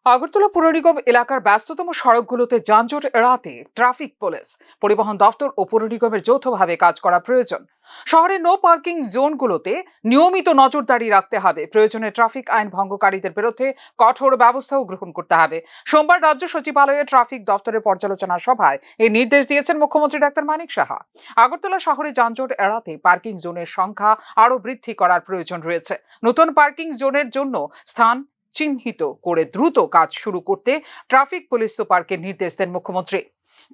আগরতলা পুর নিগম এলাকার ব্যস্ততম সড়কগুলোতে যানজট এড়াতে ট্রাফিক পুলিশ, পরিবহন দপ্তর ও পুর নিগমের যৌথভাবে কাজ করা প্রয়োজন। শহরের নো পার্কিং জোনগুলোতে নিয়মিত নজরদারি রাখতে হবে। প্রয়োজনে ট্রাফিক আইন ভঙ্গকারীদের বিরুদ্ধে কঠোর ব্যবস্থাও গ্রহণ করতে হবে। সোমবার রাজ্য সচিবালয়ে ট্রাফিক দপ্তরের পর্যালোচনা সভায় এই নির্দেশ দিয়েছেন মুখ্যমন্ত্রী ডাক্তার মানিক সাহা। আগরতলা শহরে যানজট এড়াতে পার্কিং জোনের সংখ্যা আরও বৃদ্ধি করার প্রয়োজন রয়েছে। নতুন পার্কিং জোনের জন্য স্থান চিহ্নিত করে দ্রুত কাজ শুরু করতে ট্রাফিক পুলিশ সুপারকে নির্দেশ দেন মুখ্যমন্ত্রী।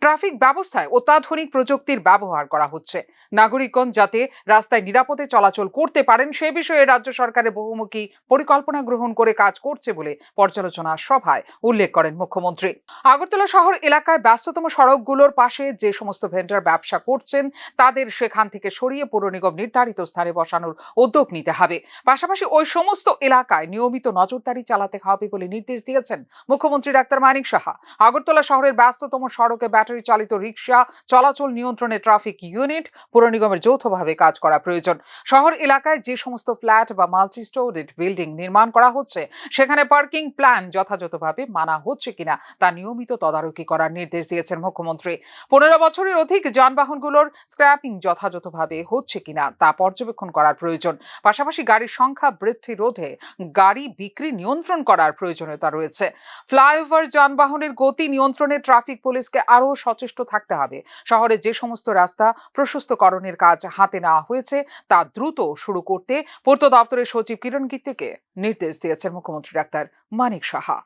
ট্রাফিক ব্যবস্থায় অত্যাধুনিক প্রযুক্তির ব্যবহার করা হচ্ছে। নাগরিকগণ যাতে রাস্তায় নিরাপদে চলাচল করতে পারেন সে বিষয়ে রাজ্য সরকারের বহুমুখী পরিকল্পনা গ্রহণ করে কাজ করছে বলে পর্যালোচনা সভায় উল্লেখ করেন মুখ্যমন্ত্রী। আগরতলা শহর এলাকায় ব্যস্ততম সড়কগুলোর পাশে যে সমস্ত ভেন্ডার ব্যবসা করছেন তাদের সেখান থেকে সরিয়ে পৌর নিগম নির্ধারিত স্থানে বসানোর উদ্যোগ নিতে হবে। পাশাপাশি ওই সমস্ত এলাকায় নিয়মিত নজরদারি চালাতে হবে বলে নির্দেশ দিয়েছেন মুখ্যমন্ত্রী ডাক্তার মানিক সাহা। আগরতলা শহরের ব্যস্ততম সড়কে ব্যাটারি চালিত রিক্সা চলাচল নিয়ন্ত্রণে ট্রাফিক ইউনিট, পুর নিগমের যৌথভাবে কাজ করা প্রয়োজন। শহর এলাকায় যে সমস্ত ফ্ল্যাট বা মাল্টি স্টোরেড বিল্ডিং নির্মাণ করা হচ্ছে সেখানে পার্কিং প্ল্যান যথাযথভাবে মানা হচ্ছে কিনা তা নিয়মিত তদারকি করার নির্দেশ দিয়েছেন মুখ্যমন্ত্রী। 15 বছরের অধিক যানবাহনগুলোর স্ক্র্যাপিং যথাযথভাবে হচ্ছে কিনা তা পর্যবেক্ষণ করার প্রয়োজন। পাশাপাশি গাড়ির সংখ্যা বৃদ্ধি রোধে গাড়ি বিক্রি নিয়ন্ত্রণ করার প্রয়োজনীয়তা রয়েছে। ফ্লাইওভার যানবাহনের গতি নিয়ন্ত্রণে ট্রাফিক পুলিশকে আরও সচেষ্ট থাকতে হবে। শহরে যে সমস্ত রাস্তা প্রশস্তকরণের কাজ হাতে নেওয়া হয়েছে তা দ্রুত শুরু করতে পূর্ত দপ্তরের সচিব কিরণ গীতিকে নির্দেশ দিয়েছেন মুখ্যমন্ত্রী ডাক্তার মানিক সাহা।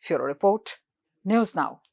ফিউরো রিপোর্ট, নিউজ নাও।